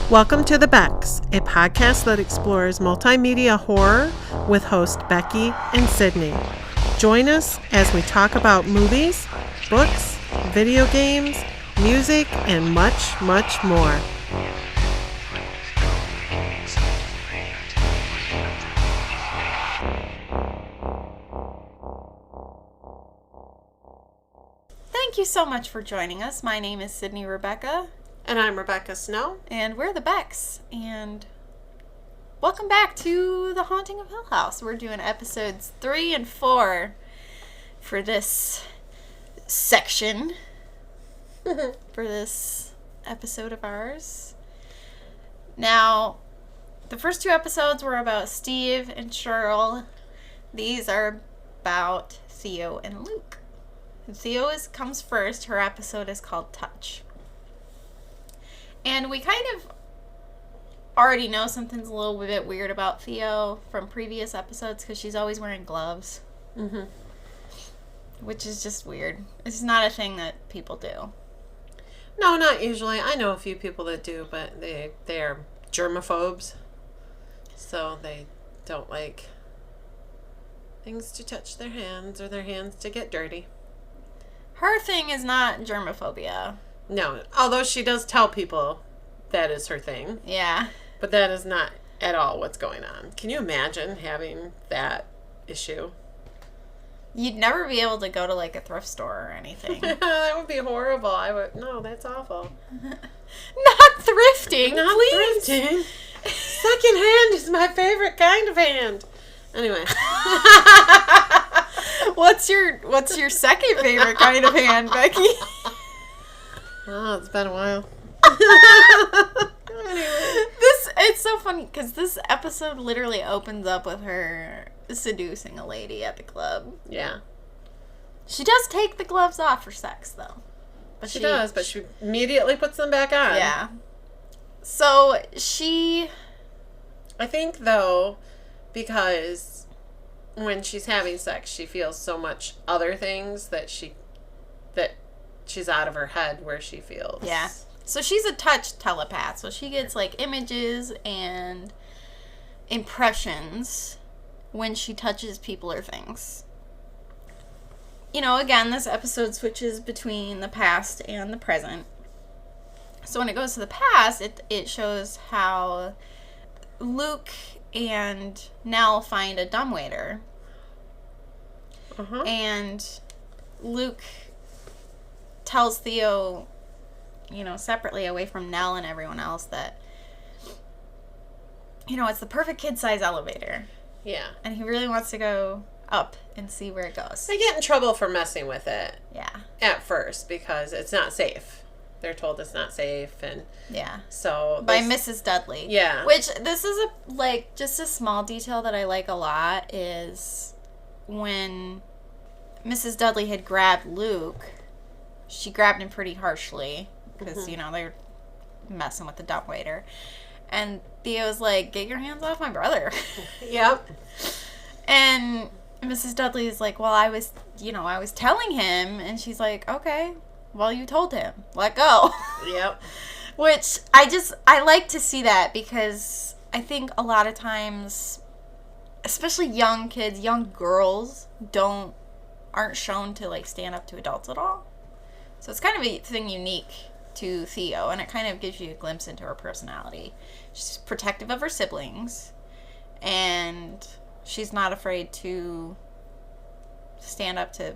Welcome to The Becks, a podcast that explores multimedia horror with hosts Becky and Sydney. Join us as we talk about movies, books, video games, music, and much, much more. Thank you so much for joining us. My name is Sydney Rebecca. And I'm Rebecca Snow. And we're the Becks. And welcome back to The Haunting of Hill House. We're doing episodes 3 and 4 for this section. For this episode of ours. Now, the first 2 episodes were about Steve and Cheryl. These are about Theo and Luke. Theo comes first. Her episode is called Touch. And we kind of already know something's a little bit weird about Theo from previous episodes because she's always wearing gloves. Mm-hmm. Which is just weird. It's not a thing that people do. No, not usually. I know a few people that do, but they are germaphobes. So they don't like things to touch their hands or their hands to get dirty. Her thing is not germophobia. No, although she does tell people that is her thing. Yeah. But that is not at all what's going on. Can you imagine having that issue? You'd never be able to go to like a thrift store or anything. That would be horrible. No, that's awful. Not thrifting, Not please. thrifting. Second hand is my favorite kind of hand. Anyway. What's your second favorite kind of hand, Becky? Oh, it's been a while. Anyway. It's so funny because this episode literally opens up with her seducing a lady at the club. Yeah. She does take the gloves off for sex, though. But she does, but she immediately puts them back on. Yeah. So I think, though, because when she's having sex, she feels so much other things that she's out of her head where she feels. Yeah. So she's a touch telepath. So she gets like images and impressions when she touches people or things. You know, again, this episode switches between the past and the present. So when it goes to the past, it shows how Luke and Nell find a dumbwaiter. Uh-huh. And Luke tells Theo, you know, separately away from Nell and everyone else that, you know, it's the perfect kid-size elevator. Yeah. And he really wants to go up and see where it goes. They get in trouble for messing with it. Yeah. At first, because it's not safe. They're told it's not safe, and yeah. So by Mrs. Dudley. Yeah. Which this is just a small detail that I like a lot is when Mrs. Dudley had grabbed Luke, she grabbed him pretty harshly because, you know, they were messing with the dumbwaiter. And Theo's like, get your hands off my brother. Yep. And Mrs. Dudley is like, well, I was telling him. And she's like, okay, well, you told him. Let go. Yep. Which I like to see that because I think a lot of times, especially young kids, young girls aren't shown to like stand up to adults at all. So it's kind of a thing unique to Theo, and it kind of gives you a glimpse into her personality. She's protective of her siblings, and she's not afraid to stand up to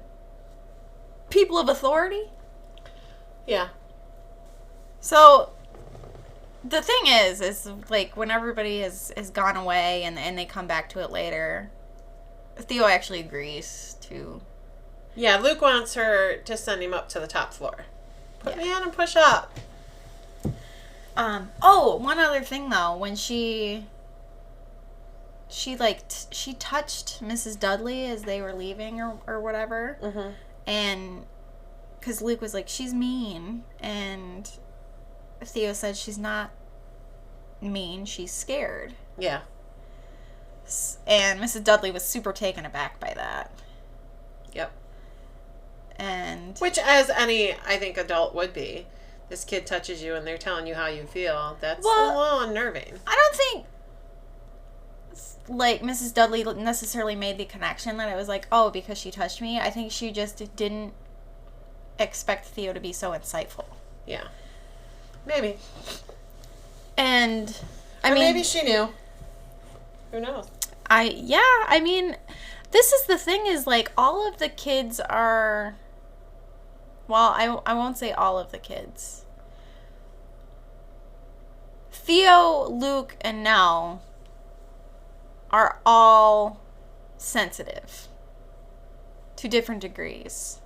people of authority. Yeah. So the thing is like when everybody has gone away and they come back to it later, Theo actually agrees to. Yeah, Luke wants her to send him up to the top floor. Put me on and push up. One other thing though, when she touched Mrs. Dudley as they were leaving or whatever, and because Luke was like, she's mean, and Theo said she's not mean, she's scared. Yeah. And Mrs. Dudley was super taken aback by that. Yep. And which, as any, I think, adult would be. this kid touches you and they're telling you how you feel, that's a Well, little unnerving. I don't think, like, Mrs. Dudley necessarily made the connection that it was like, oh, because she touched me. I think she just didn't expect Theo to be so insightful. Yeah. Maybe. And, Or maybe she knew. Who knows? I mean, this is the thing is, like, all of the kids are, well, I won't say all of the kids. Theo, Luke, and Nell are all sensitive to different degrees.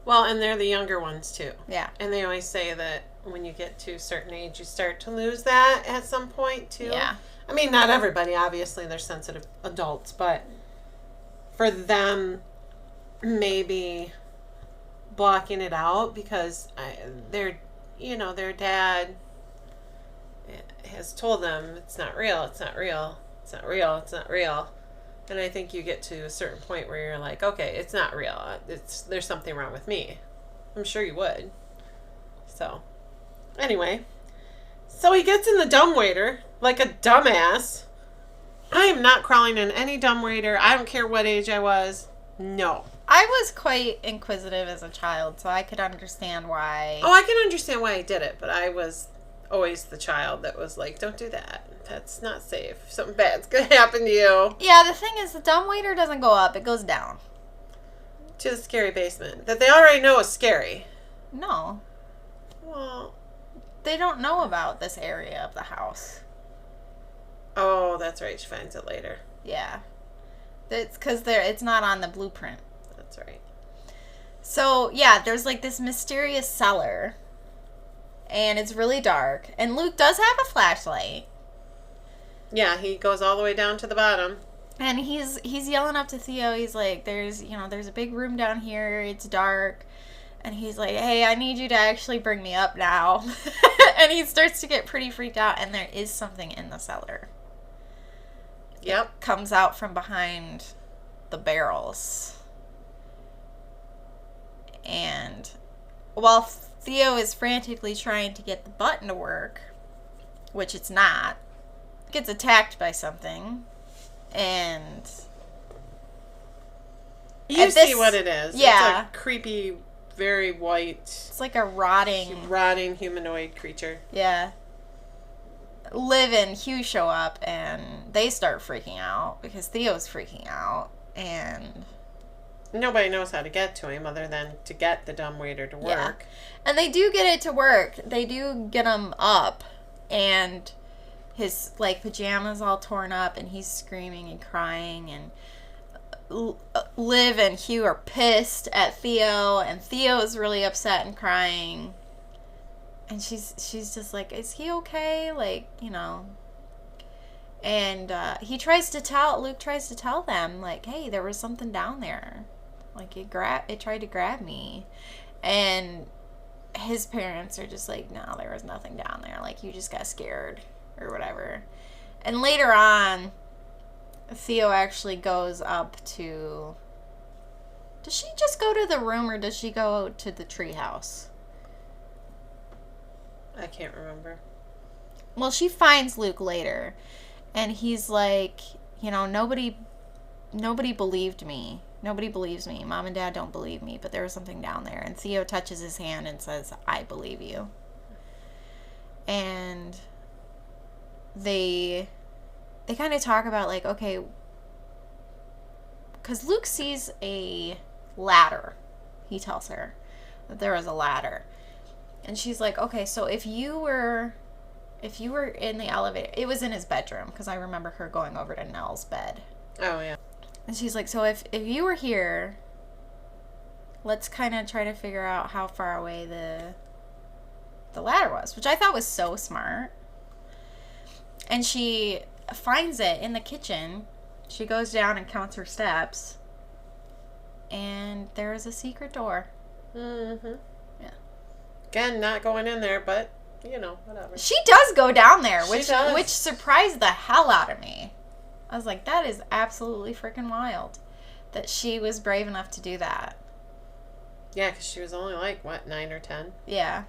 Well, and they're the younger ones, too. Yeah. And they always say that when you get to a certain age, you start to lose that at some point, too. Yeah. I mean, not everybody, obviously, they're sensitive adults, but for them, maybe blocking it out because their dad has told them it's not real, it's not real, it's not real, it's not real. And I think you get to a certain point where you're like, okay, it's not real. There's something wrong with me. I'm sure you would. So, anyway. So he gets in the dumbwaiter like a dumbass. I am not crawling in any dumbwaiter. I don't care what age I was. No. I was quite inquisitive as a child, so I could understand why. Oh, I can understand why he did it, but I was always the child that was like, don't do that. That's not safe. Something bad's going to happen to you. Yeah, the thing is, the dumbwaiter doesn't go up, it goes down. To the scary basement. That they already know is scary. No. Well, they don't know about this area of the house. Oh, that's right. She finds it later. Yeah. It's because it's not on the blueprint. That's right. So, yeah, there's like this mysterious cellar. And it's really dark. And Luke does have a flashlight. Yeah, he goes all the way down to the bottom. And he's yelling up to Theo. He's like, there's a big room down here. It's dark. And he's like, hey, I need you to actually bring me up now. And he starts to get pretty freaked out. And there is something in the cellar. Yep. It comes out from behind the barrels. And while Theo is frantically trying to get the button to work, which it's not, gets attacked by something. And you see what it is. Yeah. It's a creepy, very white. It's like a rotting humanoid creature. Yeah. Liv and Hugh show up and they start freaking out because Theo's freaking out and nobody knows how to get to him other than to get the dumbwaiter to work. Yeah. And they do get it to work. They do get him up and his like pajamas all torn up and he's screaming and crying and Liv and Hugh are pissed at Theo and Theo's really upset and crying. And she's just like, is he okay? Like, And Luke tries to tell them, like, hey, there was something down there. Like, it tried to grab me. And his parents are just like, no, there was nothing down there. Like, you just got scared or whatever. And later on, Theo actually goes up to... Does she just go to the room or does she go to the treehouse? I can't remember. Well, she finds Luke later, and he's like, nobody believed me. Nobody believes me. Mom and Dad don't believe me, but there was something down there. And Theo touches his hand and says, I believe you. And they kind of talk about, like, okay, because Luke sees a ladder. He tells her that there was a ladder. And she's like, okay, so if you were in the elevator, it was in his bedroom, because I remember her going over to Nell's bed. Oh, yeah. And she's like, so if you were here, let's kind of try to figure out how far away the ladder was, which I thought was so smart. And she finds it in the kitchen. She goes down and counts her steps. And there is a secret door. Mm-hmm. Yeah. Again, not going in there, but, whatever. She does go down there, She does. which surprised the hell out of me. I was like, that is absolutely freaking wild that she was brave enough to do that. Yeah, because she was only like, 9 or 10? Yeah.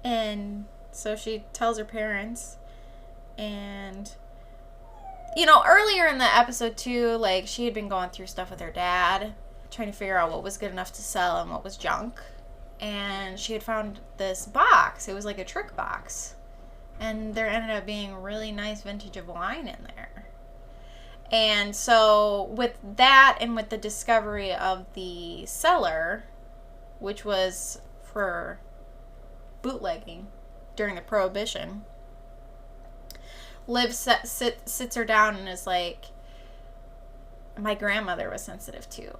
And so she tells her parents. And, you know, earlier in the episode, too, like, she had been going through stuff with her dad, trying to figure out what was good enough to sell and what was junk. And she had found this box. It was like a trick box. And there ended up being really nice vintage of wine in there. And so with that and with the discovery of the cellar, which was for bootlegging during the Prohibition, Liv sits her down and is like, my grandmother was sensitive too.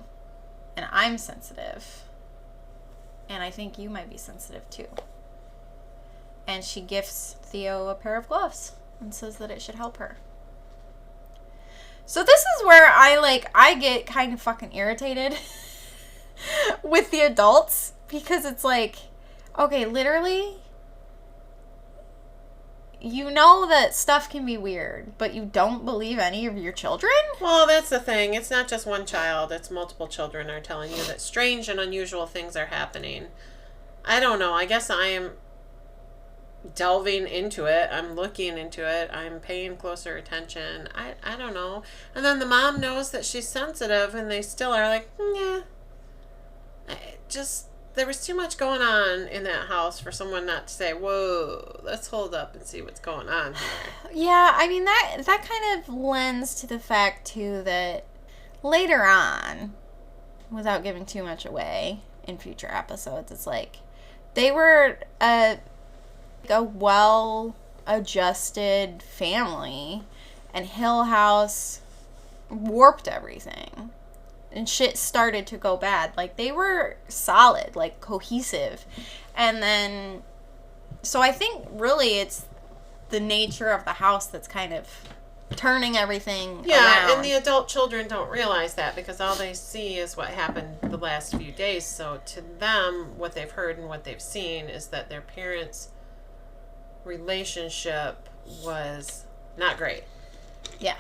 And I'm sensitive. And I think you might be sensitive too. And she gifts Theo a pair of gloves and says that it should help her. So this is where I get kind of fucking irritated with the adults, because it's like, okay, literally, you know that stuff can be weird, but you don't believe any of your children? Well, that's the thing. It's not just one child. It's multiple children are telling you that strange and unusual things are happening. I don't know. I guess I am delving into it. I'm looking into it. I'm paying closer attention. I don't know. And then the mom knows that she's sensitive, and they still are like, yeah. There was too much going on in that house for someone not to say, whoa, let's hold up and see what's going on here. Yeah, I mean, that kind of lends to the fact, too, that later on, without giving too much away in future episodes, it's like they were a well-adjusted family, and Hill House warped everything. And shit started to go bad. Like, they were solid, like, cohesive. And then, so I think really it's the nature of the house that's kind of turning everything around. And the adult children don't realize that, because all they see is what happened the last few days. So to them, what they've heard and what they've seen is that their parents' relationship was not great. Yeah.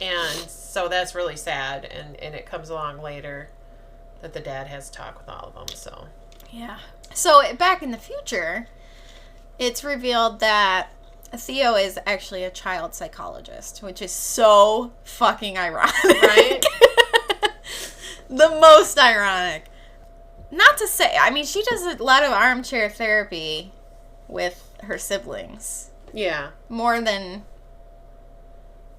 And so that's really sad, and it comes along later that the dad has a talk with all of them, so. Yeah. So back in the future, it's revealed that Theo is actually a child psychologist, which is so fucking ironic. Right? The most ironic. Not to say, I mean, she does a lot of armchair therapy with her siblings. Yeah. More than...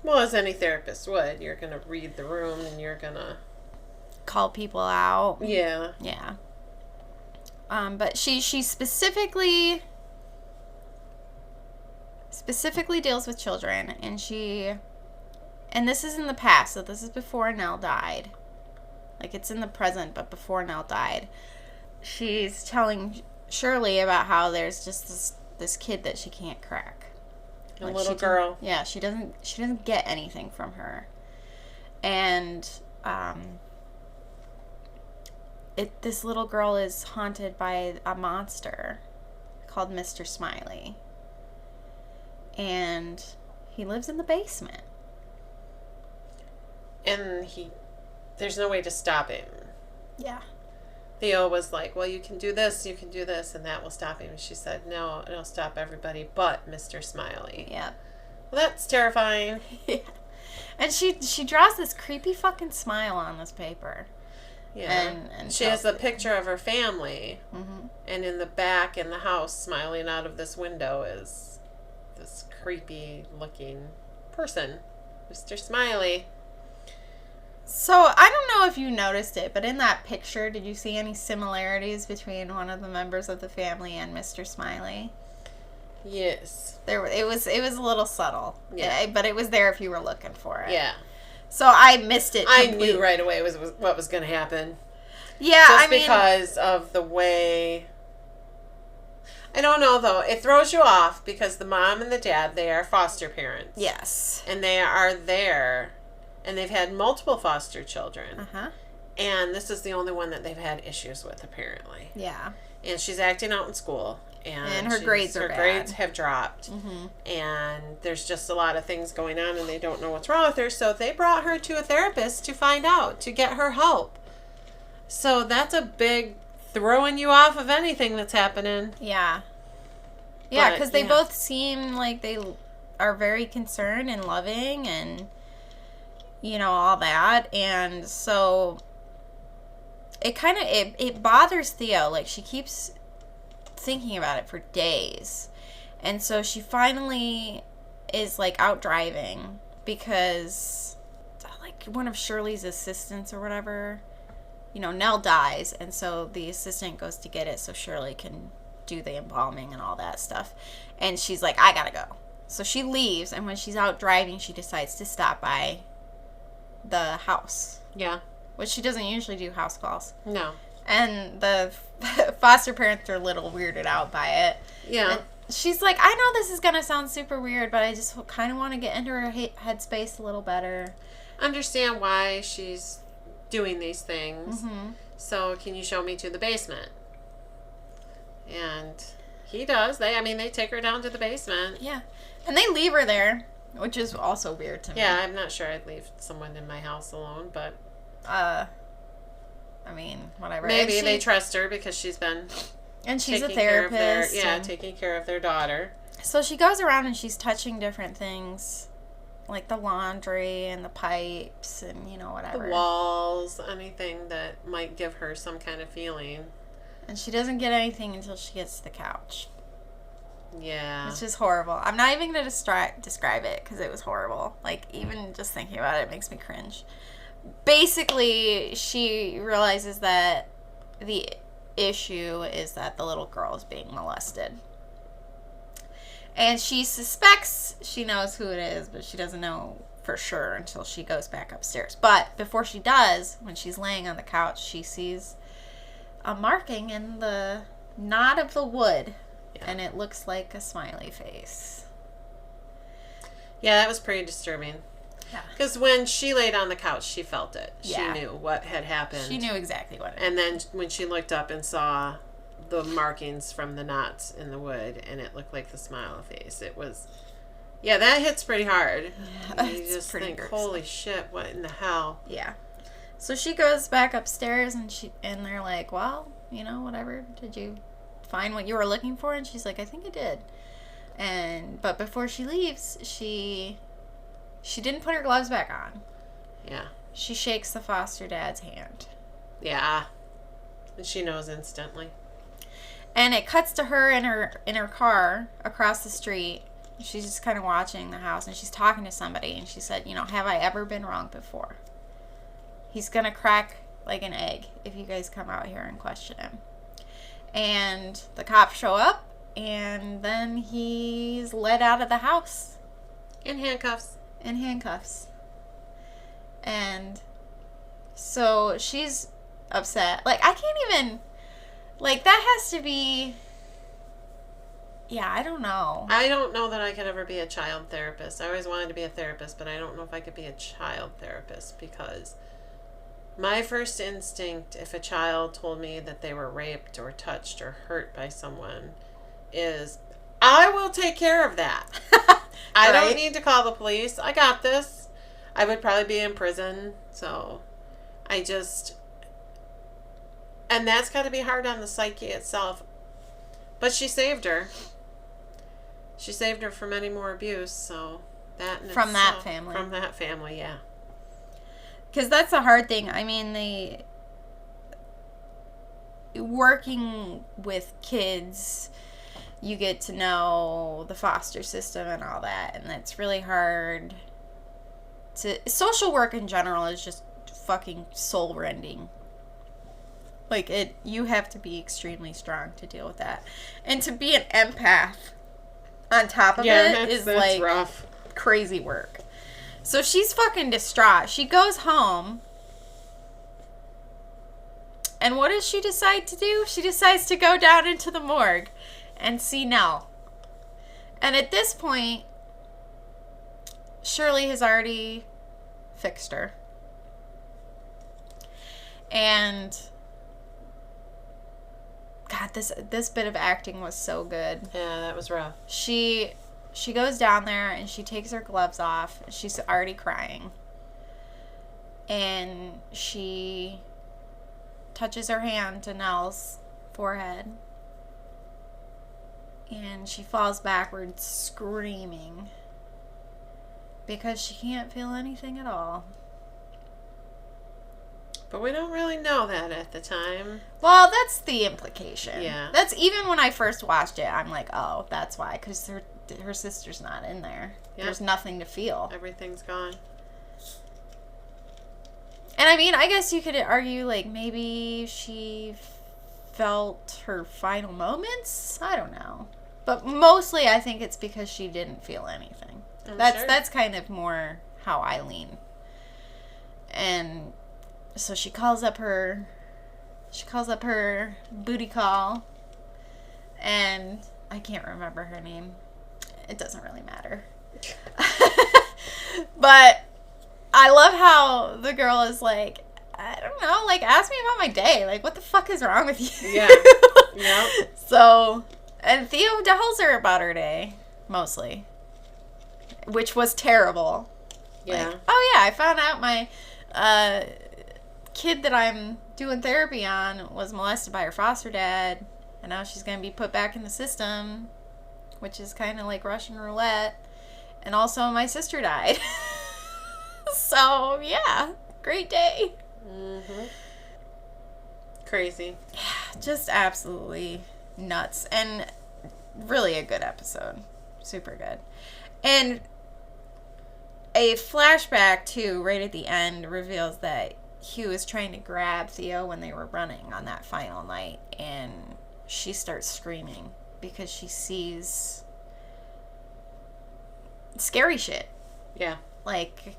Well, as any therapist would. You're going to read the room, and you're going to... call people out. Yeah. Yeah. But she specifically deals with children, and this is in the past, so this is before Nell died. Like, it's in the present, but before Nell died. She's telling Shirley about how there's just this kid that she can't crack. A little girl. Yeah, she doesn't get anything from her. And this little girl is haunted by a monster called Mr. Smiley. And he lives in the basement. And there's no way to stop him. Yeah. Theo was like, well, you can do this, and that will stop him. And she said, no, it'll stop everybody but Mr. Smiley. Yeah. Well, that's terrifying. Yeah. And she draws this creepy fucking smile on this paper. Yeah. And she has a picture of her family. Mm-hmm. And in the back in the house, smiling out of this window, is this creepy looking person, Mr. Smiley. So, I don't know if you noticed it, but in that picture, did you see any similarities between one of the members of the family and Mr. Smiley? Yes. It was a little subtle. Yeah. But it was there if you were looking for it. Yeah. So, I missed it completely. I knew right away what was going to happen. Yeah, Just because of the way... I don't know, though. It throws you off because the mom and the dad, they are foster parents. Yes. And they are there... And they've had multiple foster children. Uh-huh. And this is the only one that they've had issues with, apparently. Yeah. And she's acting out in school. And her grades are bad. Her grades have dropped. Mm-hmm. And there's just a lot of things going on, and they don't know what's wrong with her. So they brought her to a therapist to find out, to get her help. So that's a big throwing you off of anything that's happening. Yeah. Yeah, because they both seem like they are very concerned and loving and, you know, all that. And so it kind of, it bothers Theo. Like, she keeps thinking about it for days. And so she finally is, like, out driving because, like, one of Shirley's assistants or whatever, you know, Nell dies. And so the assistant goes to get it so Shirley can do the embalming and all that stuff. And she's like, I gotta go. So she leaves, and when she's out driving, she decides to stop by the house. Yeah. Which she doesn't usually do house calls. No. And the foster parents are a little weirded out by it. Yeah. And she's like, I know this is gonna sound super weird, but I just kind of want to get into her headspace a little better. Understand why she's doing these things. Mm-hmm. So can you show me to the basement? And he does. They take her down to the basement. Yeah. And they leave her there, which is also weird to me. Yeah, I'm not sure I'd leave someone in my house alone, but... I mean, whatever. Maybe they trust her because she's been... And she's a therapist. Taking care of their daughter. So she goes around and she's touching different things, like the laundry and the pipes and, you know, whatever. The walls, anything that might give her some kind of feeling. And she doesn't get anything until she gets to the couch. Yeah. Which is horrible. I'm not even going to describe it because it was horrible. Like, even just thinking about it makes me cringe. Basically, she realizes that the issue is that the little girl is being molested. And she suspects she knows who it is, but she doesn't know for sure until she goes back upstairs. But before she does, when she's laying on the couch, she sees a marking in the knot of the wood. Yeah. And it looks like a smiley face. Yeah, that was pretty disturbing. Yeah. Because when she laid on the couch, she felt it. Yeah. She knew what had happened. She knew exactly what it was. And then when she looked up and saw the markings from the knots in the wood, and it looked like the smiley face, it was... Yeah, that hits pretty hard. Yeah, you just think, gruesome. Holy shit, what in the hell? Yeah. So she goes back upstairs, and they're like, well, you know, whatever. Did you find what you were looking for? And she's like, I think I did. But before she leaves, she didn't put her gloves back on. Yeah. She shakes the foster dad's hand. Yeah. And she knows instantly. And it cuts to her in her car across the street. She's just kind of watching the house, and she's talking to somebody, and she said, you know, have I ever been wrong before? He's going to crack like an egg if you guys come out here and question him. And the cops show up, and then he's led out of the house. In handcuffs. And so she's upset. Like, I can't even... Like, that has to be... Yeah, I don't know. I don't know that I could ever be a child therapist. I always wanted to be a therapist, but I don't know if I could be a child therapist because my first instinct, if a child told me that they were raped or touched or hurt by someone, is I will take care of that. I don't need to call the police. I got this. I would probably be in prison. So and that's got to be hard on the psyche itself. But she saved her. She saved her from any more abuse, so that from that family. From that family, yeah. Because that's the hard thing. I mean, working with kids, you get to know the foster system and all that, and that's really hard. Social work in general is just fucking soul-rending. Like, you have to be extremely strong to deal with that. And to be an empath on top of it is, like, rough. Crazy work. So she's fucking distraught. She goes home. And what does she decide to do? She decides to go down into the morgue and see Nell. And at this point, Shirley has already fixed her. And... God, this bit of acting was so good. Yeah, that was rough. She goes down there and she takes her gloves off. She's already crying. And she touches her hand to Nell's forehead. and she falls backwards screaming because she can't feel anything at all. But we don't really know that at the time. Well, that's the implication. Yeah. That's even when I first watched it, I'm like, oh, that's why. Because her sister's not in there. Yep. There's nothing to feel. Everything's gone. And I mean, I guess you could argue, like, maybe she felt her final moments. I don't know. But mostly I think it's because she didn't feel anything. That's kind of more how I lean. And so she calls up her booty call, and I can't remember her name. It doesn't really matter. But I love how the girl is like, I don't know, like, ask me about my day. Like, what the fuck is wrong with you? Yeah. Yep. So, and Theo tells her about her day, mostly. Which was terrible. Yeah. Like, oh yeah, I found out my kid that I'm doing therapy on was molested by her foster dad, and now she's going to be put back in the system, which is kind of like Russian roulette. And also my sister died. So, yeah, great day. Mm-hmm. Crazy. Yeah, just absolutely nuts. And really a good episode. Super good. And a flashback, too, right at the end, reveals that Hugh is trying to grab Theo when they were running on that final night. And she starts screaming because she sees scary shit. Yeah. Like,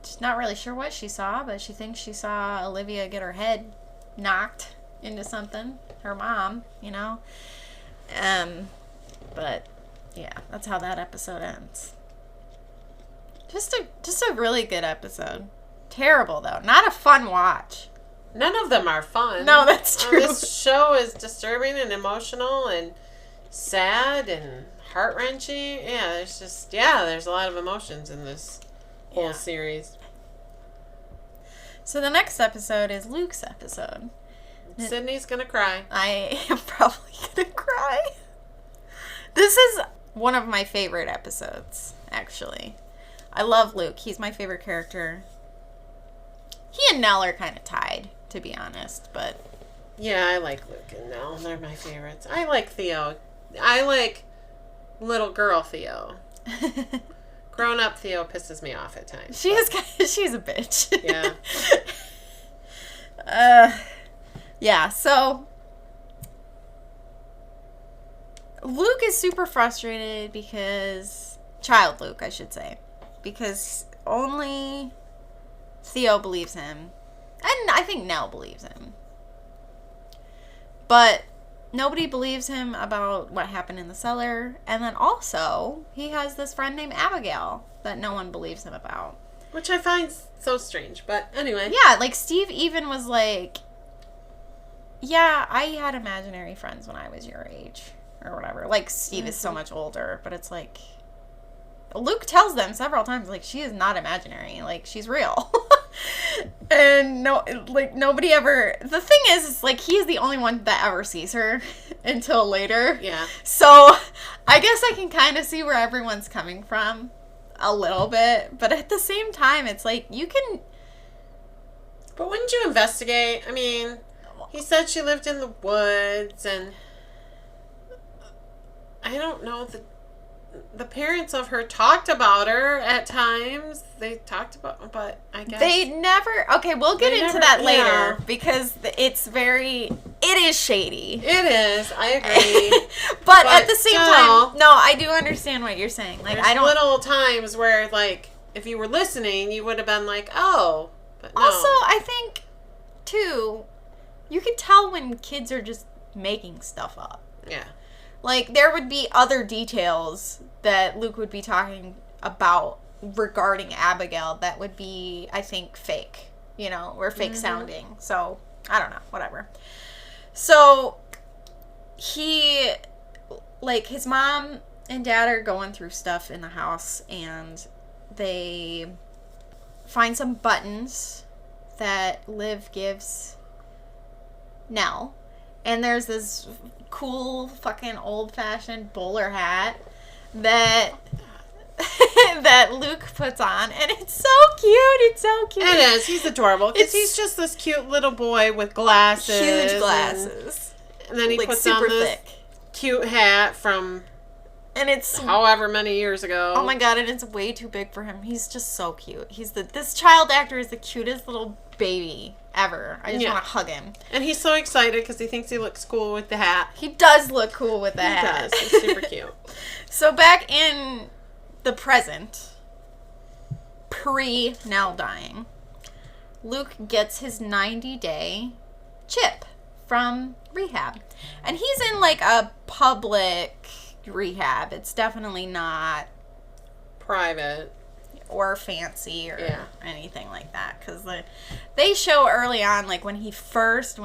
she's not really sure what she saw, but she thinks she saw Olivia get her head knocked into something. Her mom, you know. But yeah, that's how that episode ends. Just a really good episode. Terrible though. Not a fun watch. None of them are fun. No, that's true. This show is disturbing and emotional and sad and heart-wrenching. Yeah, there's a lot of emotions in this whole series. So the next episode is Luke's episode. Sydney's gonna cry. I am probably gonna cry. This is one of my favorite episodes, actually. I love Luke. He's my favorite character. He and Nell are kind of tied, to be honest, but... Yeah, I like Luke and Nell. They're my favorites. I like Theo. I like little girl Theo. Grown-up Theo pisses me off at times. She's a bitch. Yeah. Yeah, so... Luke is super frustrated because... Child Luke, I should say. Because only Theo believes him. And I think Nell believes him. But nobody believes him about what happened in the cellar. And then also, he has this friend named Abigail that no one believes him about. Which I find so strange, but anyway. Yeah, like Steve even was like, yeah, I had imaginary friends when I was your age. Or whatever. Like, Steve is so much older, but it's like... Luke tells them several times, like, she is not imaginary. Like, she's real. And nobody ever... The thing is, like, he is the only one that ever sees her until later. Yeah. So, I guess I can kind of see where everyone's coming from a little bit. But at the same time, it's like, you can... But wouldn't you investigate? I mean, he said she lived in the woods, and... I don't know, the parents of her talked about her at times. They talked about, but I guess... They never... Okay, we'll get into that later, because it is shady. It is, I agree. but at the same time, no, I do understand what you're saying. Like, there's little times where, like, if you were listening, you would have been like, oh, but no. Also, I think, too, you can tell when kids are just making stuff up. Yeah. Like, there would be other details that Luke would be talking about regarding Abigail that would be, I think, fake, you know, or fake sounding. So, I don't know, whatever. So, his mom and dad are going through stuff in the house, and they find some buttons that Liv gives Nell. And there's this cool fucking old-fashioned bowler hat that that Luke puts on, and it's so cute. It's so cute. It is. He's adorable because he's just this cute little boy with glasses. Huge glasses. And then he like, puts super on this thick. cute hat from and it's however many years ago. Oh my god, and it's way too big for him. He's just so cute. This child actor is the cutest little baby ever. I just want to hug him. And he's so excited because he thinks he looks cool with the hat. He does look cool with the hat. He does. He's super cute. So back in the present, pre-Nell dying, Luke gets his 90-day chip from rehab. And he's in like a public rehab. It's definitely not private or fancy or anything like that, because they show early on, like when they first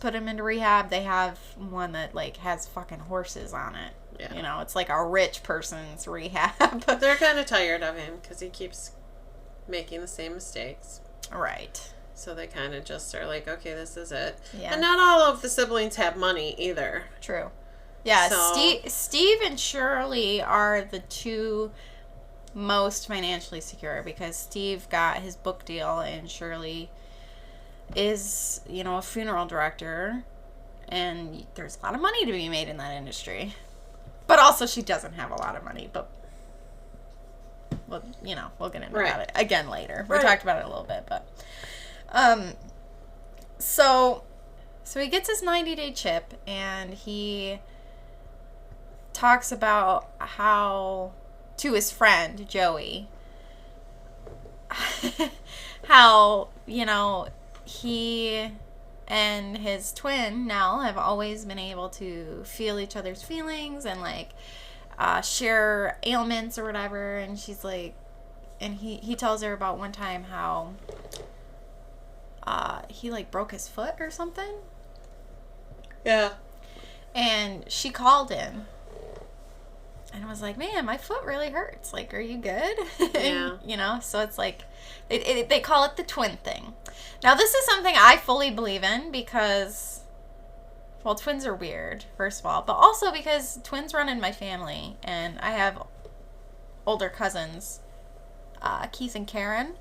put him into rehab, they have one that like has fucking horses on it. You know, it's like a rich person's rehab. But they're kind of tired of him because he keeps making the same mistakes. Right. So they kind of just are like, okay, this is it. Yeah. And not all of the siblings have money either. True. Yeah, so, Steve and Shirley are the two most financially secure, because Steve got his book deal and Shirley is, you know, a funeral director, and there's a lot of money to be made in that industry. But also she doesn't have a lot of money, but well, you know, we'll get into about it again later. We talked about it a little bit, but so he gets his 90-day chip, and he talks about how, to his friend Joey, how, you know, he and his twin Nell have always been able to feel each other's feelings and like share ailments or whatever. And she's like, and he tells her about one time how he like broke his foot or something. Yeah. And she called him and was like, man, my foot really hurts. Like, are you good? Yeah. You know, so it's like, they call it the twin thing. Now, this is something I fully believe in because, well, twins are weird, first of all, but also because twins run in my family, and I have older cousins, Keith and Karen.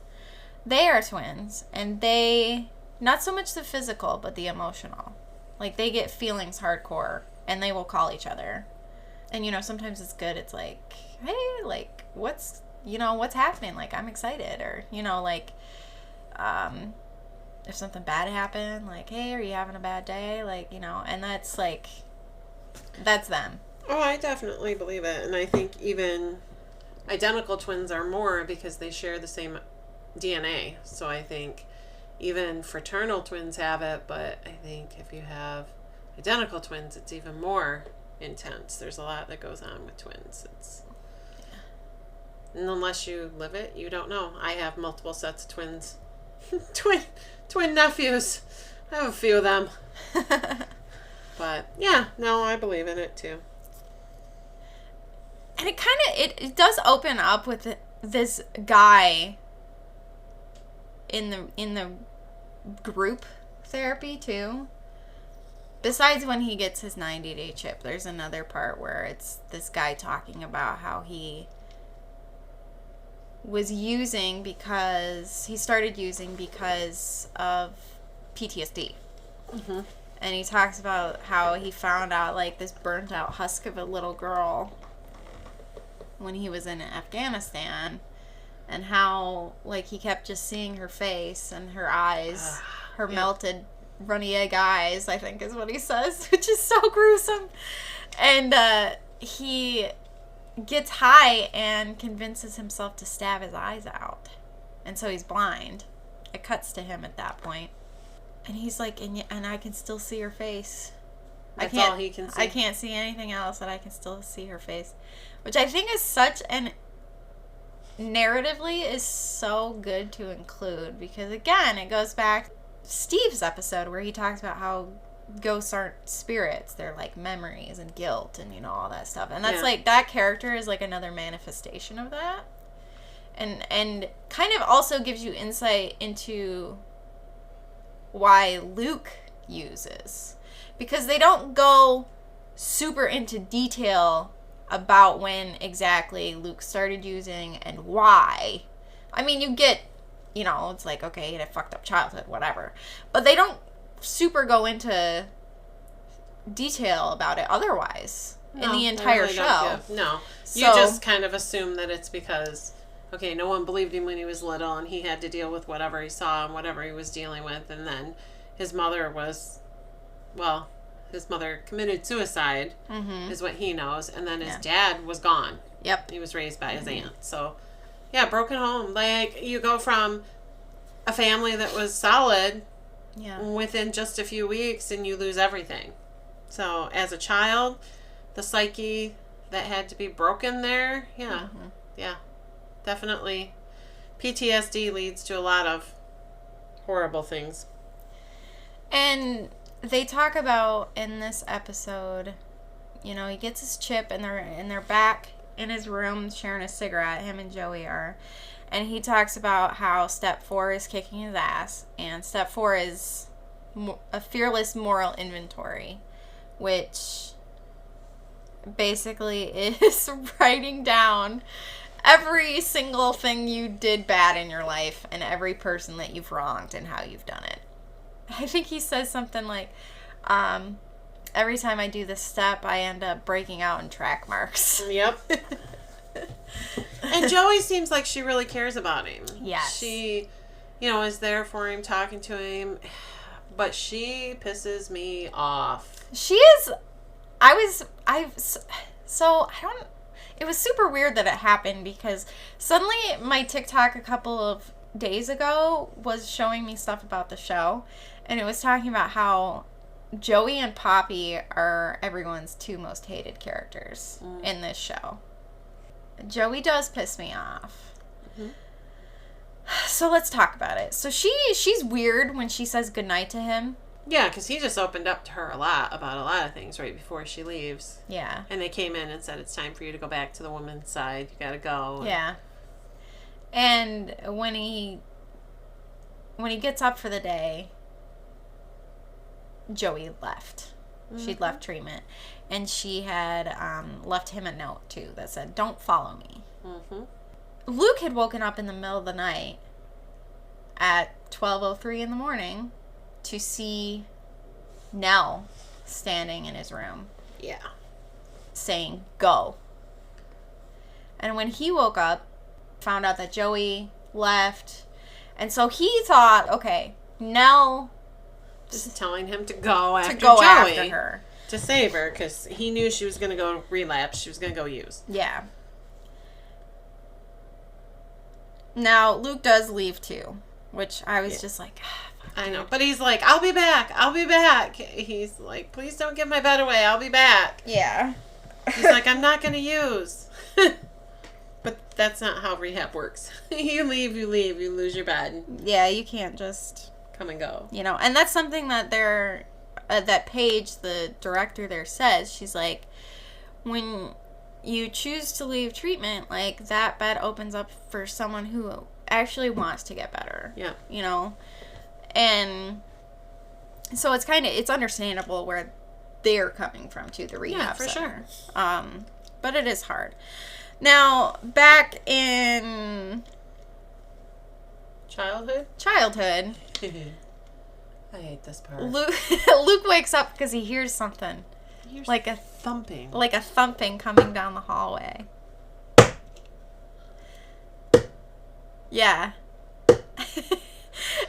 They are twins, and they, not so much the physical, but the emotional. Like, they get feelings hardcore, and they will call each other. And, you know, sometimes it's good. It's like, hey, like, what's happening? Like, I'm excited. Or, you know, like, if something bad happened, like, hey, are you having a bad day? Like, you know, and that's, like, that's them. Oh, I definitely believe it. And I think even identical twins are more because they share the same DNA. So I think even fraternal twins have it, but I think if you have identical twins, it's even more intense. There's a lot that goes on with twins. And unless you live it, you don't know. I have multiple sets of twins. twin nephews. I have a few of them. But yeah, no, I believe in it too. And it kind of it does open up with this guy in the group therapy too. Besides when he gets his 90-day chip, there's another part where it's this guy talking about how he was using because he started using because of PTSD. Mm-hmm. And he talks about how he found out like this burnt out husk of a little girl when he was in Afghanistan, and how like he kept just seeing her face and her eyes, her melted runny egg eyes, I think is what he says, which is so gruesome. And he gets high and convinces himself to stab his eyes out, and so he's blind. It cuts to him at that point, and he's like, and I can still see her face. That's all he can see. I can't see anything else, and I can still see her face, which I think is such an narratively is so good to include, because again, it goes back to Steve's episode where he talks about how ghosts aren't spirits, they're like memories and guilt and, you know, all that stuff. And that's like, that character is like another manifestation of that, and kind of also gives you insight into why Luke uses, because they don't go super into detail about when exactly Luke started using and why. I mean, you get, it's like, okay, he had a fucked up childhood, whatever. But they don't super go into detail about it otherwise in the entire show. No. You just kind of assume that it's because, okay, no one believed him when he was little and he had to deal with whatever he saw and whatever he was dealing with. And then his mother committed suicide, is what he knows. And then his dad was gone. Yep. He was raised by his aunt. So, yeah, broken home. Like, you go from a family that was solid within just a few weeks and you lose everything. So, as a child, the psyche that had to be broken there, yeah, definitely. PTSD leads to a lot of horrible things. And they talk about in this episode, he gets his chip and they're back in his room sharing a cigarette, him and Joey are. And he talks about how step 4 is kicking his ass. And step 4 is a fearless moral inventory, which basically is writing down every single thing you did bad in your life and every person that you've wronged and how you've done it. I think he says something like, every time I do this step, I end up breaking out in track marks. Yep. And Joey seems like she really cares about him. Yes. She, is there for him, talking to him. But she pisses me off. She is... it was super weird that it happened because suddenly my TikTok a couple of days ago was showing me stuff about the show, and it was talking about how Joey and Poppy are everyone's 2 most hated characters in this show. Joey does piss me off. Mm-hmm. So let's talk about it. So she's weird when she says goodnight to him. Yeah, because he just opened up to her about a lot of things right before she leaves. Yeah. And they came in and said, it's time for you to go back to the woman's side. You gotta go. Yeah. And when he gets up for the day, Joey left. Mm-hmm. She'd left treatment. And she had left him a note, too, that said, don't follow me. Mm-hmm. Luke had woken up in the middle of the night at 12:03 in the morning to see Nell standing in his room. Yeah. Saying, go. And when he woke up, found out that Joey left. And so he thought, okay, Nell... Just telling him to go after Joey. After her. To save her, because he knew she was going to go relapse. She was going to go use. Yeah. Now, Luke does leave, too. Which I was just like... I know. But he's like, I'll be back. I'll be back. He's like, please don't give my bed away. I'll be back. Yeah. He's like, I'm not going to use. But that's not how rehab works. You leave, you lose your bed. Yeah, you can't just... come and go. And that's something that that Paige, the director there, says. She's like, when you choose to leave treatment, like, that bed opens up for someone who actually wants to get better. Yeah. And so it's understandable where they're coming from, too, the rehab for center. Sure. But it is hard. Now, back in... Childhood? I hate this part. Luke wakes up because he hears something. Like a thumping. Like a thumping coming down the hallway. Yeah.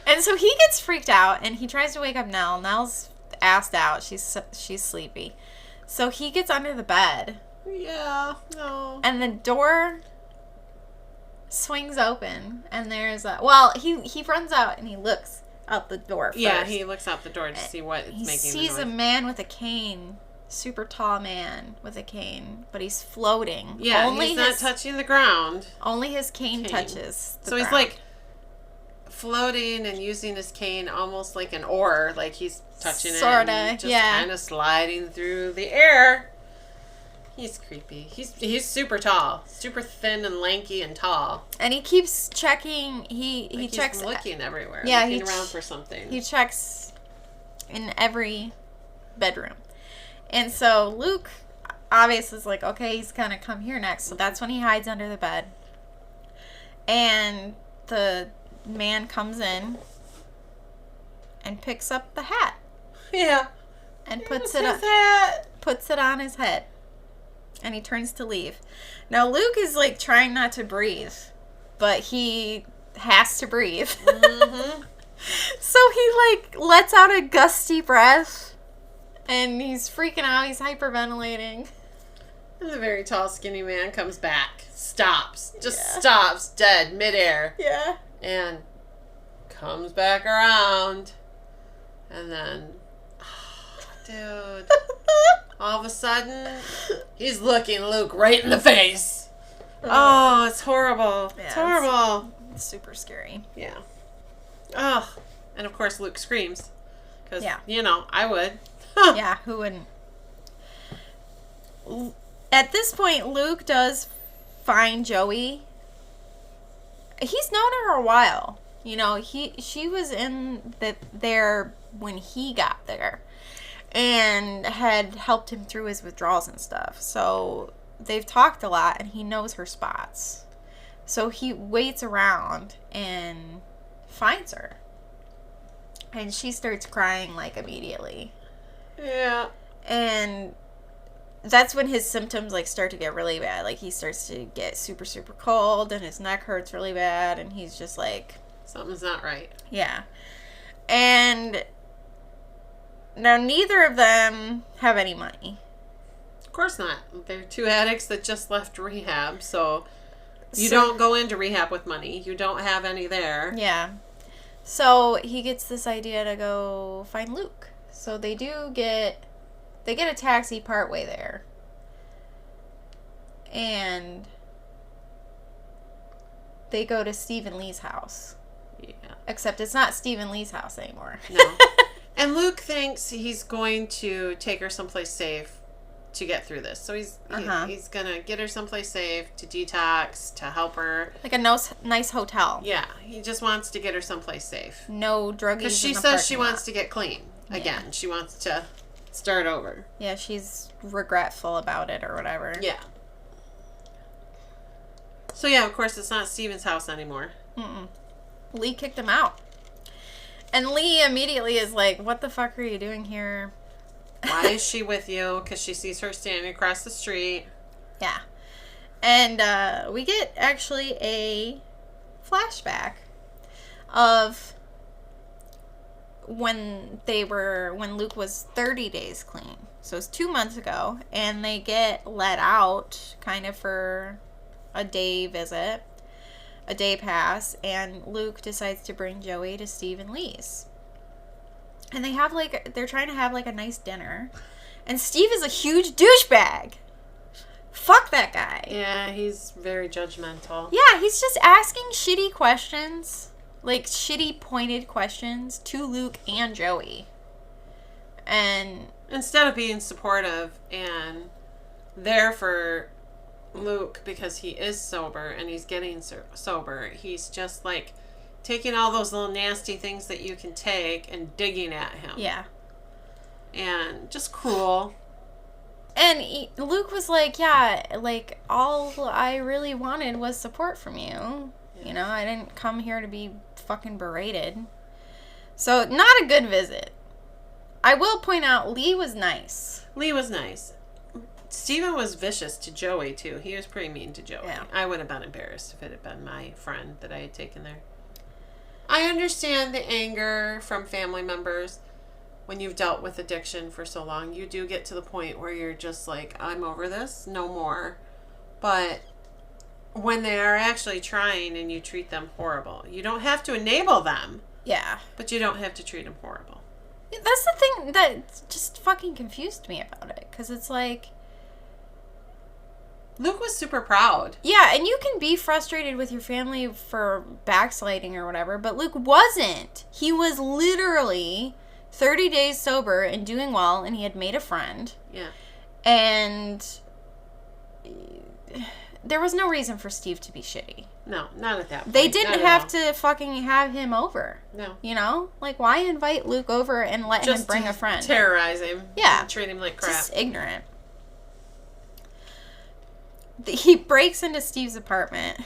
And so he gets freaked out and he tries to wake up Nell. Nell's assed out. She's sleepy. So he gets under the bed. Yeah. No. And the door swings open and there's he runs out and he looks out the door first. Yeah, he looks out the door to see what is making the noise. He sees a man with a cane, super tall man with a cane, but he's floating. Yeah, he's not touching the ground. Only his cane touches the ground. He's like floating and using his cane almost like an oar, like he's touching it and just kind of sliding through the air. He's creepy. He's super tall, super thin and lanky and tall. And he keeps checking. He checks. He's looking everywhere. Yeah, looking around for something. He checks in every bedroom. And so Luke obviously is like, okay, he's going to come here next. So that's when he hides under the bed. And the man comes in and picks up the hat. Yeah. And puts it on his head. And he turns to leave. Now Luke is like trying not to breathe, but he has to breathe. Mm-hmm. So he like lets out a gusty breath, and he's freaking out. He's hyperventilating. And the very tall, skinny man comes back, stops, dead midair. Yeah. And comes back around, and then, dude, all of a sudden, he's looking Luke right in the face. Oh, it's horrible. Yeah, it's horrible. It's super scary. Yeah. Oh, and of course Luke screams. Because, yeah. I would. Yeah, who wouldn't? At this point, Luke does find Joey. He's known her a while. She was in there when he got there. And had helped him through his withdrawals and stuff. So they've talked a lot, and he knows her spots. So he waits around and finds her. And she starts crying, like, immediately. Yeah. And that's when his symptoms, like, start to get really bad. Like, he starts to get super, super cold, and his neck hurts really bad, and he's just like... Something's not right. Yeah. And... Now, neither of them have any money. Of course not. They're two addicts that just left rehab, so you don't go into rehab with money. You don't have any there. Yeah. So he gets this idea to go find Luke. So they get a taxi partway there. And they go to Stephen Lee's house. Yeah. Except it's not Stephen Lee's house anymore. No. And Luke thinks he's going to take her someplace safe to get through this. So he's going to get her someplace safe to detox, to help her. Like a nice hotel. Yeah. He just wants to get her someplace safe. No druggies. Because she says she wants to get clean again. Yeah. She wants to start over. Yeah, she's regretful about it or whatever. Yeah. So yeah, of course, it's not Steven's house anymore. Mm-mm. Lee kicked him out. And Lee immediately is like, what the fuck are you doing here? Why is she with you? Because she sees her standing across the street. Yeah. And we get actually a flashback of when Luke was 30 days clean. So it's 2 months ago. And they get let out kind of for a day visit. A day pass, and Luke decides to bring Joey to Steve and Lee's. And they're trying to have like a nice dinner. And Steve is a huge douchebag. Fuck that guy. Yeah, he's very judgmental. Yeah, he's just asking shitty questions. Like shitty pointed questions to Luke and Joey. And instead of being supportive and there for Luke, because he is sober and he's getting sober, he's just like taking all those little nasty things that you can take and digging at him. Yeah. And just cruel. And Luke was like, yeah, like all I really wanted was support from you. Yeah. I didn't come here to be fucking berated. So not a good visit. I will point out Lee was nice. Steven was vicious to Joey, too. He was pretty mean to Joey. Yeah. I would have been embarrassed if it had been my friend that I had taken there. I understand the anger from family members. When you've dealt with addiction for so long, you do get to the point where you're just like, I'm over this, no more. But when they are actually trying and you treat them horrible, you don't have to enable them. Yeah. But you don't have to treat them horrible. That's the thing that just fucking confused me about it. Because it's like... Luke was super proud. Yeah, and you can be frustrated with your family for backsliding or whatever, but Luke wasn't. He was literally 30 days sober and doing well, and he had made a friend. Yeah. And there was no reason for Steve to be shitty. No, not at that point. They didn't have to fucking have him over. No. You know? Like, why invite Luke over and let him bring a friend? Terrorize him. Yeah. And treat him like crap. Just ignorant. He breaks into Steve's apartment.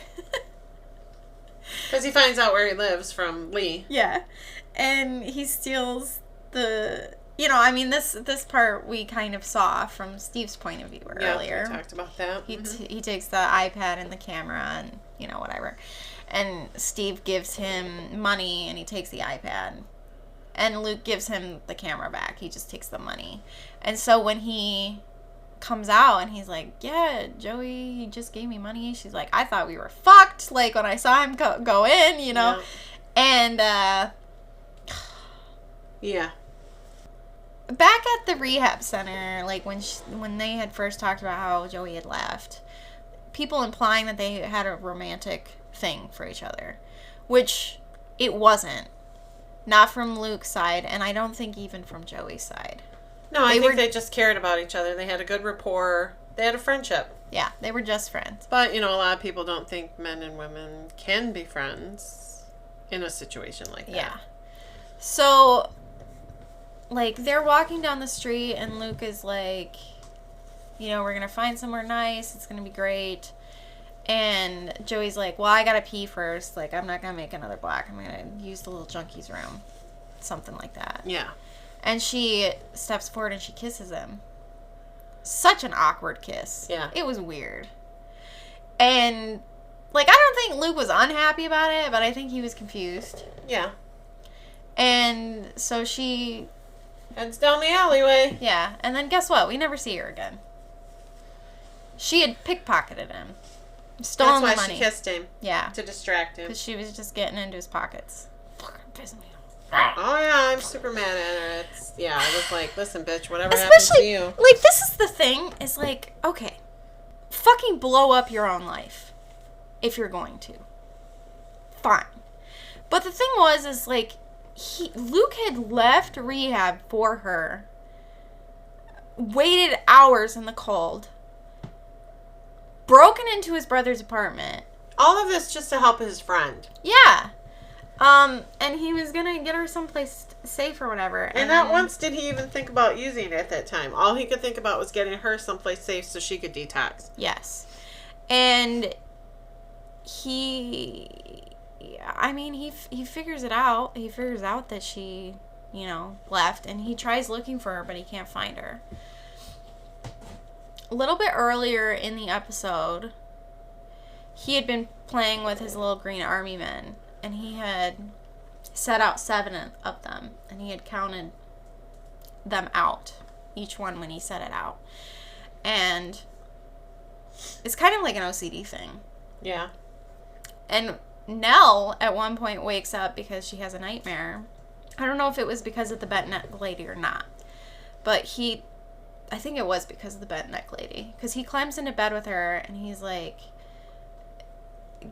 Because he finds out where he lives from Lee. Yeah. And he steals the... You know, I mean, this part we kind of saw from Steve's point of view earlier. Yeah, we talked about that. He takes the iPad and the camera and, you know, whatever. And Steve gives him money and he takes the iPad. And Luke gives him the camera back. He just takes the money. And so when he comes out and he's like, yeah, Joey, he just gave me money. She's like, I thought we were fucked. Like, when I saw him go in, you know. Yeah. And, yeah. Back at the rehab center, like when they had first talked about how Joey had left, people implying that they had a romantic thing for each other, which it wasn't. Not from Luke's side, and I don't think even from Joey's side. No, I think they just cared about each other. They had a good rapport. They had a friendship. Yeah, they were just friends. But, you know, a lot of people don't think men and women can be friends in a situation like that. Yeah. So... Like, they're walking down the street, and Luke is like, you know, we're going to find somewhere nice. It's going to be great. And Joey's like, well, I got to pee first. Like, I'm not going to make another black. I'm going to use the little junkie's room. Something like that. Yeah. And she steps forward and she kisses him. Such an awkward kiss. Yeah. It was weird. And, like, I don't think Luke was unhappy about it, but I think he was confused. Yeah. And so she... heads down the alleyway. Yeah, and then guess what? We never see her again. She had pickpocketed him. Stolen the money. That's why she kissed him. Yeah. To distract him. Because she was just getting into his pockets. Fucking pissing me off. Oh, yeah, I'm super mad at her. I was like, listen, bitch, whatever happens to you. Like, this is the thing, is like, okay, fucking blow up your own life. If you're going to. Fine. But the thing is like, Luke had left rehab for her, waited hours in the cold, broken into his brother's apartment. All of this just to help his friend. Yeah. And he was gonna get her someplace safe or whatever. And not once did he even think about using it at that time. All he could think about was getting her someplace safe so she could detox. Yes. And he figures it out. He figures out that she, you know, left, and he tries looking for her, but he can't find her. A little bit earlier in the episode, he had been playing with his little green army men, and he had set out 7 of them, and he had counted them out, each one when he set it out. And it's kind of like an OCD thing. Yeah. And Nell, at one point, wakes up because she has a nightmare. I don't know if it was because of the bent neck lady or not. But I think it was because of the bent neck lady. Because he climbs into bed with her, and he's like,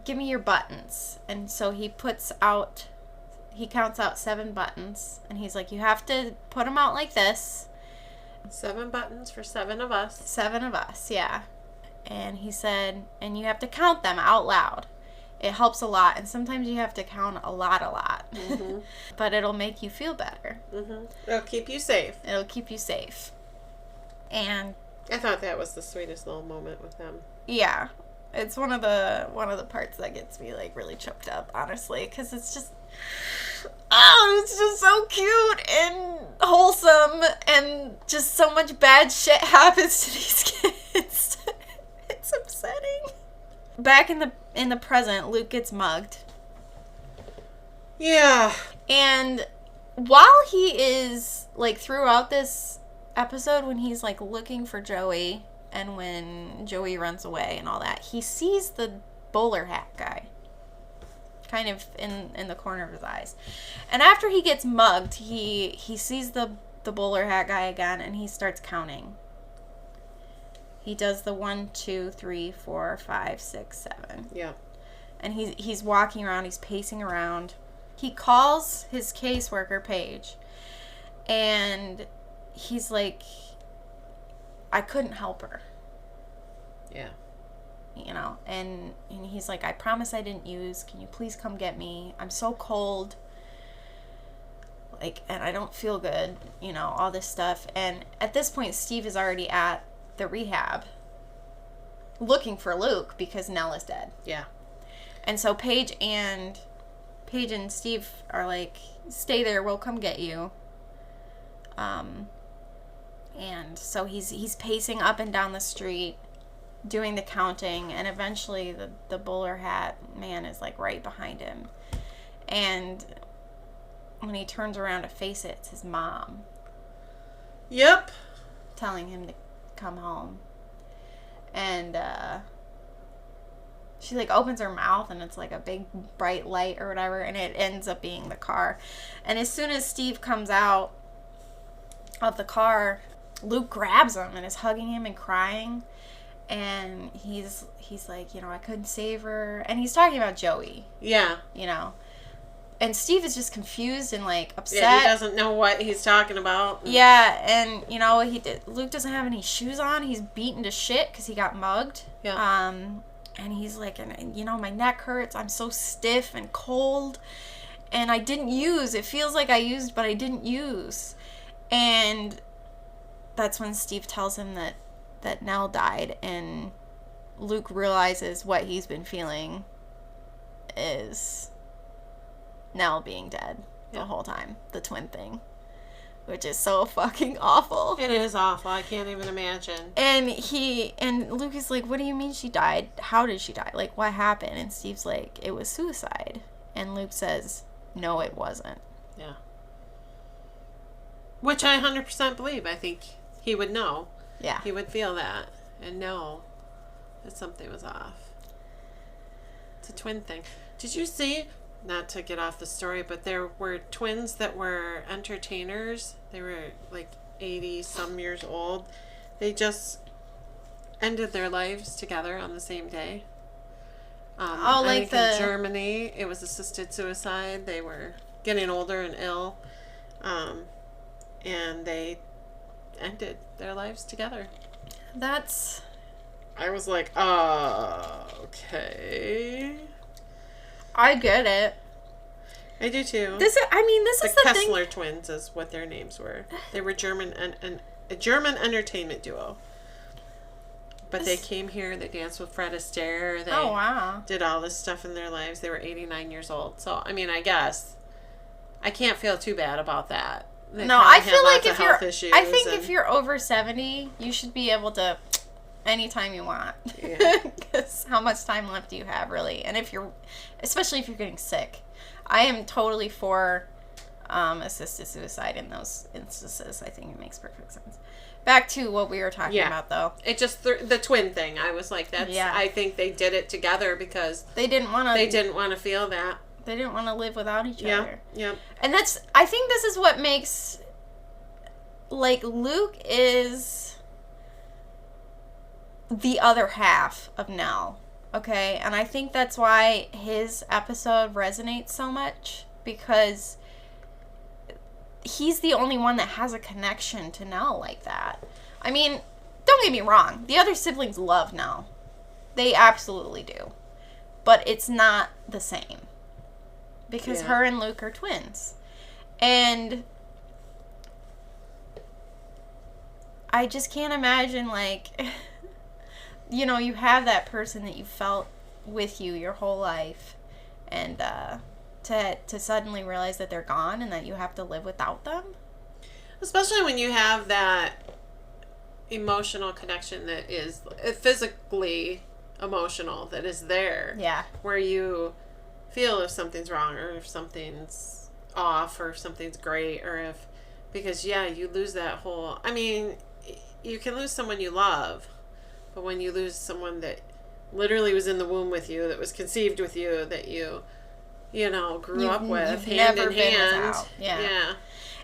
give me your buttons. And so he counts out 7 buttons. And he's like, you have to put them out like this. 7 buttons for 7 of us. 7 of us, yeah. And he said, and you have to count them out loud. It helps a lot, and sometimes you have to count a lot. Mm-hmm. But it'll make you feel better. Mm-hmm. It'll keep you safe. And I thought that was the sweetest little moment with them. Yeah, it's one of the parts that gets me like really choked up, honestly, because it's just so cute and wholesome, and just so much bad shit happens to these kids. It's upsetting. Back in the present, Luke gets mugged. Yeah. And while he is, like, throughout this episode, when he's, like, looking for Joey, and when Joey runs away and all that, he sees the bowler hat guy kind of in the corner of his eyes. And after he gets mugged, he sees the bowler hat guy again, and he starts counting. He does the 1, 2, 3, 4, 5, 6, 7. Yeah. And he's walking around. He's pacing around. He calls his caseworker, Paige. And he's like, I couldn't help her. Yeah. you know, and he's like, I promise I didn't use. Can you please come get me? I'm so cold. Like, and I don't feel good, you know, all this stuff. And at this point, Steve is already at the rehab looking for Luke because Nell is dead. Yeah. And so Paige and Steve are like, stay there, we'll come get you. And so he's pacing up and down the street, doing the counting, and eventually the bowler hat man is like right behind him. And when he turns around to face it, it's his mom. Yep. Telling him to come home. And she like opens her mouth and it's like a big bright light or whatever, and it ends up being the car. And as soon as Steve comes out of the car, Luke grabs him and is hugging him and crying. And he's like, you know, I couldn't save her. And he's talking about Joey. Yeah. You know. And Steve is just confused and like upset. Yeah, he doesn't know what he's talking about. Yeah, and you know, Luke doesn't have any shoes on. He's beaten to shit because he got mugged. Yeah. And he's like, and you know, my neck hurts. I'm so stiff and cold. And I didn't use. It feels like I used, but I didn't use. And that's when Steve tells him that Nell died, and Luke realizes what he's been feeling is Nell being dead the whole time. The twin thing. Which is so fucking awful. It is awful. I can't even imagine. And Luke is like, what do you mean she died? How did she die? Like, what happened? And Steve's like, it was suicide. And Luke says, no, it wasn't. Yeah. Which I 100% believe. I think he would know. Yeah. He would feel that and know that something was off. It's a twin thing. Did you see, not to get off the story, but there were twins that were entertainers. They were like 80 some years old. They just ended their lives together on the same day. I think in Germany, it was assisted suicide. They were getting older and ill. And they ended their lives together. I was like, okay. I get it. I do too. This is the Kessler twins is what their names were. They were German and a German entertainment duo. But they came here. They danced with Fred Astaire. They did all this stuff in their lives. They were 89 years old. So I mean, I guess I can't feel too bad about that. No, I feel like if you're over 70, you should be able to anytime you want. Yeah. Because how much time left do you have, really? And especially if you're getting sick. I am totally for assisted suicide in those instances. I think it makes perfect sense. Back to what we were talking about, though. It just the twin thing. I was like, I think they did it together because they didn't want to feel that. They didn't want to live without each other. Yeah. And I think this is what makes, like, Luke is the other half of Nell. Okay? And I think that's why his episode resonates so much, because he's the only one that has a connection to Nell like that. I mean, don't get me wrong. The other siblings love Nell. They absolutely do. But it's not the same. Because her and Luke are twins. And I just can't imagine, like, you know, you have that person that you felt with you your whole life. And to suddenly realize that they're gone and that you have to live without them. Especially when you have that emotional connection that is physically emotional, that is there. Yeah. Where you feel if something's wrong or if something's off or if something's great because you lose that whole, I mean, you can lose someone you love, but when you lose someone that literally was in the womb with you, that was conceived with you, that you grew up with, hand in hand. Yeah.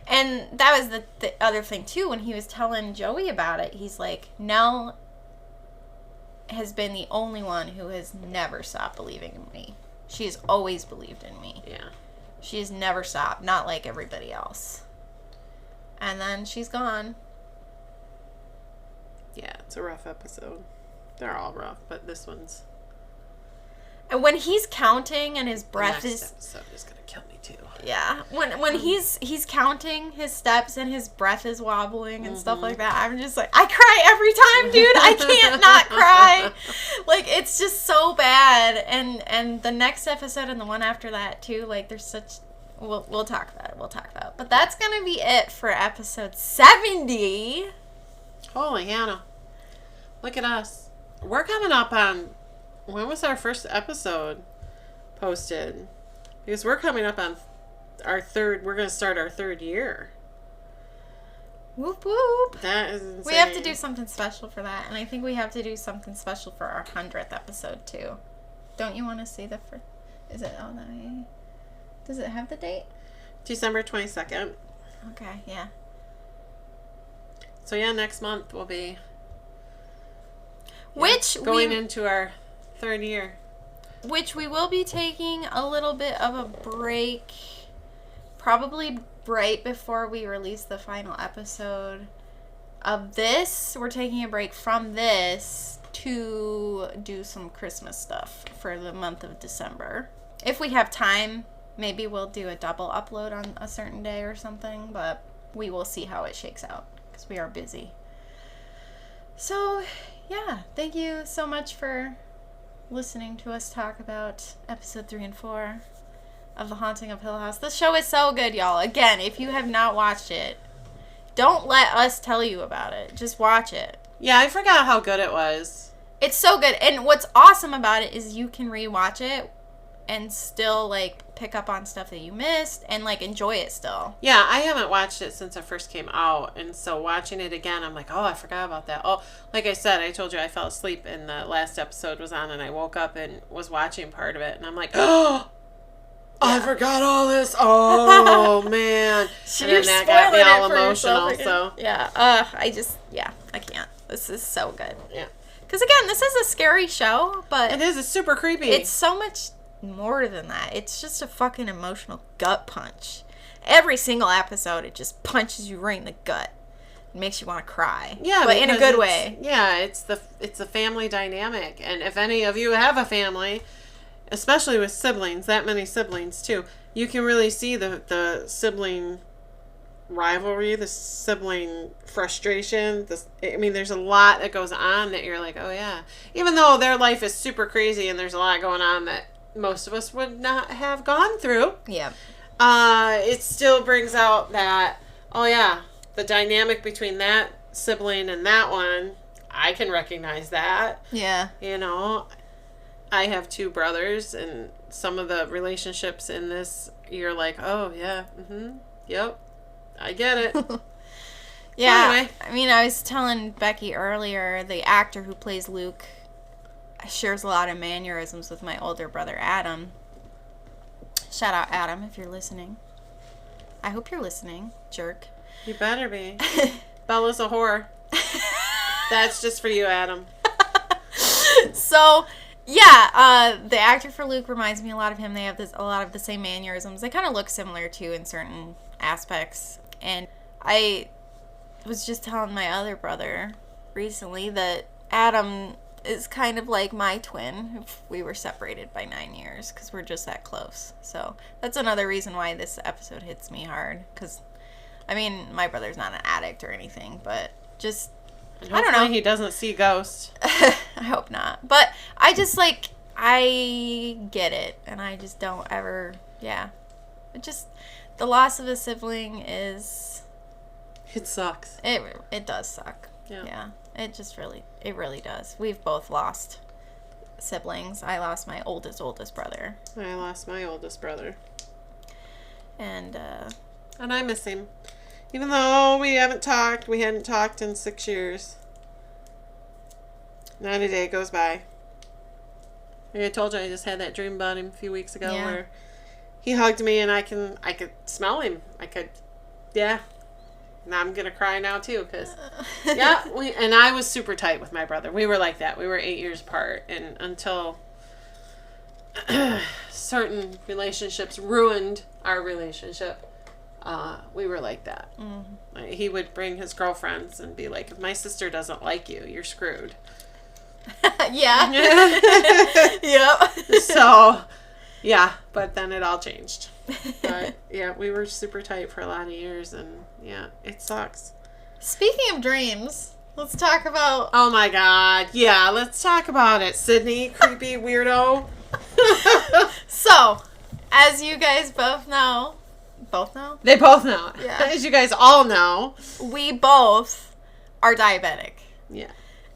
And that was the other thing too, when he was telling Joey about it, he's like, Nell has been the only one who has never stopped believing in me. She has always believed in me. Yeah. She has never stopped, not like everybody else. And then she's gone. Yeah, it's a rough episode. They're all rough, but this one's... And when he's counting and his breath the next episode is going to kill me, too. Yeah. When he's counting his steps and his breath is wobbling and stuff like that, I'm just like, I cry every time, dude. I can't not cry. Like, it's just so bad. And the next episode and the one after that, too, like, there's such... We'll talk about it. We'll talk about it. But that's going to be it for episode 70. Holy Hannah. Look at us. We're coming up on... When was our first episode posted? Because we're coming up on our third... We're going to start our third year. Whoop, whoop. That is insane. We have to do something special for that. And I think we have to do something special for our 100th episode, too. Don't you want to see the first... Is it on the... Does it have the date? December 22nd. Okay, yeah. So yeah, next month will be going into our third year. Which we will be taking a little bit of a break, probably right before we release the final episode of this. We're taking a break from this to do some Christmas stuff for the month of December. If we have time, maybe we'll do a double upload on a certain day or something, but we will see how it shakes out because we are busy. So, yeah, thank you so much for listening to us talk about episode 3 and 4 of The Haunting of Hill House. This show is so good, y'all. Again, if you have not watched it, don't let us tell you about it. Just watch it. Yeah, I forgot how good it was. It's so good. And what's awesome about it is you can rewatch it and still, like, pick up on stuff that you missed and, like, enjoy it still. Yeah, I haven't watched it since it first came out, and so watching it again, I'm like, oh, I forgot about that. Oh, like I said, I told you I fell asleep and the last episode was on, and I woke up and was watching part of it, and I'm like, oh, yeah. I forgot all this. Oh, man. And then that got me all emotional, so. Yeah, I can't. This is so good. Yeah. Because, again, this is a scary show, but... It is. It's super creepy. It's so much... more than that. It's just a fucking emotional gut punch. Every single episode, it just punches you right in the gut. It makes you want to cry. Yeah, but in a good way. Yeah, it's the family dynamic. And if any of you have a family, especially with siblings, that many siblings too, you can really see the sibling rivalry, the sibling frustration. There's a lot that goes on that you're like, oh yeah. Even though their life is super crazy and there's a lot going on that most of us would not have gone through. Yeah. It still brings out that, oh yeah, the dynamic between that sibling and that one, I can recognize that. Yeah. You know, I have 2 brothers, and some of the relationships in this, you're like, oh yeah, yep, I get it. Yeah. So anyway. I mean, I was telling Becky earlier, the actor who plays Luke shares a lot of mannerisms with my older brother Adam. Shout out Adam if you're listening. I hope you're listening, jerk. You better be. Bella's a whore. That's just for you, Adam. So, yeah, the actor for Luke reminds me a lot of him. They have a lot of the same mannerisms. They kind of look similar too in certain aspects. And I was just telling my other brother recently that Adam is kind of like my twin. We were separated by 9 years because we're just that close. So that's another reason why this episode hits me hard. Because, I mean, my brother's not an addict or anything, but just, I don't know. He doesn't see ghosts. I hope not. But I just, like, I get it. And I just don't ever, yeah. It just, the loss of a sibling is... It sucks. It does suck. Yeah. It really does. We've both lost siblings. I lost my oldest brother. I lost my oldest brother. And I miss him. Even though we hadn't talked in 6 years. Not a day goes by. Like I told you, I just had that dream about him a few weeks ago where he hugged me and I could smell him. Yeah. Now I'm gonna cry now too, because and I was super tight with my brother. We were like that. We were 8 years apart, and until certain relationships ruined our relationship, we were like that. Mm-hmm. He would bring his girlfriends and be like, "If my sister doesn't like you, you're screwed." Yeah. Yep. So, yeah, but then it all changed. But, yeah, we were super tight for a lot of years, and, yeah, it sucks. Speaking of dreams, let's talk about... Oh, my God. Yeah, let's talk about it. Sydney, creepy weirdo. So, as you guys both know... Both know? They both know. Yeah. As you guys all know. We both are diabetic. Yeah.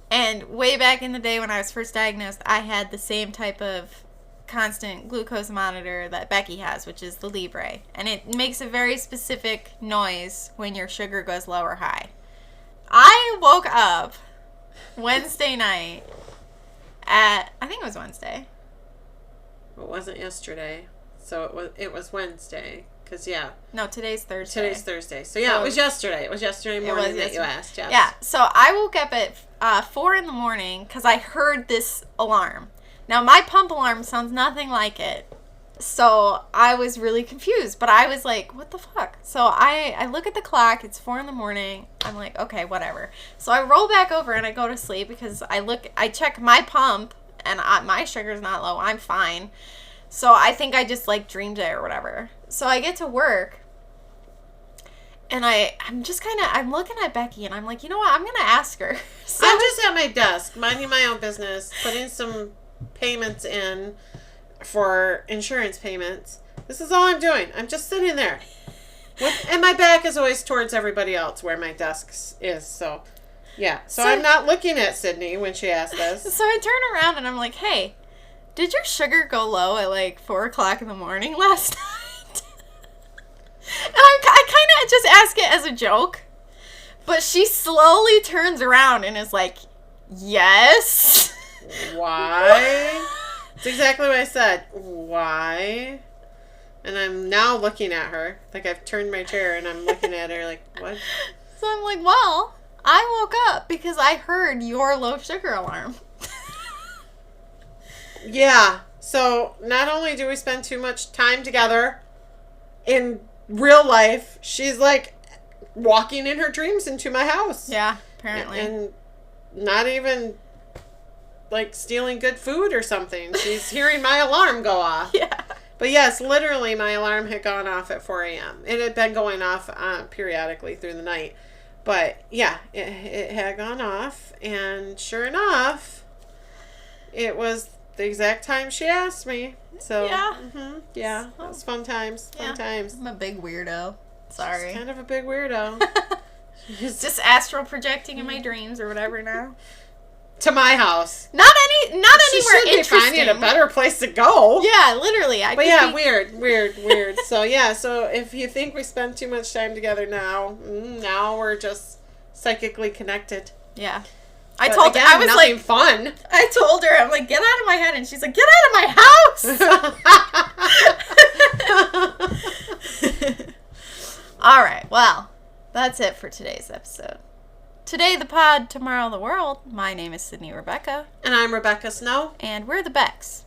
And way back in the day when I was first diagnosed, I had the same type of constant glucose monitor that Becky has, which is the Libre. And it makes a very specific noise when your sugar goes low or high. I woke up Wednesday night at, I think it was Wednesday. It wasn't yesterday. So it was Wednesday. Because, yeah. No, today's Thursday. Today's Thursday. So, yeah, it was yesterday. It was yesterday morning that you asked. Yes. Yeah. So, I woke up at 4 in the morning because I heard this alarm. Now, my pump alarm sounds nothing like it. So, I was really confused. But I was like, what the fuck? So, I look at the clock. It's 4 in the morning. I'm like, okay, whatever. So, I roll back over and I go to sleep because I check my pump and my sugar's not low. I'm fine. So, I think I just, dreamed it or whatever. So, I get to work, and I'm looking at Becky, and I'm like, you know what? I'm going to ask her. So I'm just at my desk, minding my own business, putting some payments in for insurance payments. This is all I'm doing. I'm just sitting there. And my back is always towards everybody else where my desk is. So, yeah. So I'm not looking at Sydney when she asked this. So, I turn around, and I'm like, hey, did your sugar go low at 4 o'clock in the morning last night? And I kind of just ask it as a joke. But she slowly turns around and is like, yes. Why? It's exactly what I said. Why? And I'm now looking at her. I've turned my chair and I'm looking at her like, what? So I'm like, well, I woke up because I heard your low sugar alarm. Yeah. So not only do we spend too much time together in real life, she's walking in her dreams into my house. Yeah, apparently. And not even stealing good food or something. She's hearing my alarm go off. Yeah. But yes, literally my alarm had gone off at 4 a.m. It had been going off periodically through the night. But yeah, it had gone off. And sure enough, it was the exact time she asked me. So, yeah. Yeah, it was fun times. Fun times. I'm a big weirdo. Sorry. She's kind of a big weirdo. Just astral projecting in my dreams or whatever now. To my house. Not anywhere interesting. Be finding a better place to go. Yeah, literally. Weird. So yeah, so if you think we spend too much time together now we're just psychically connected. Yeah. I told her, I was nothing fun. I told her, I'm like, get out of my head. And she's like, get out of my house. All right. Well, that's it for today's episode. Today the pod, tomorrow the world. My name is Sydney Rebecca. And I'm Rebecca Snow. And we're the Becks.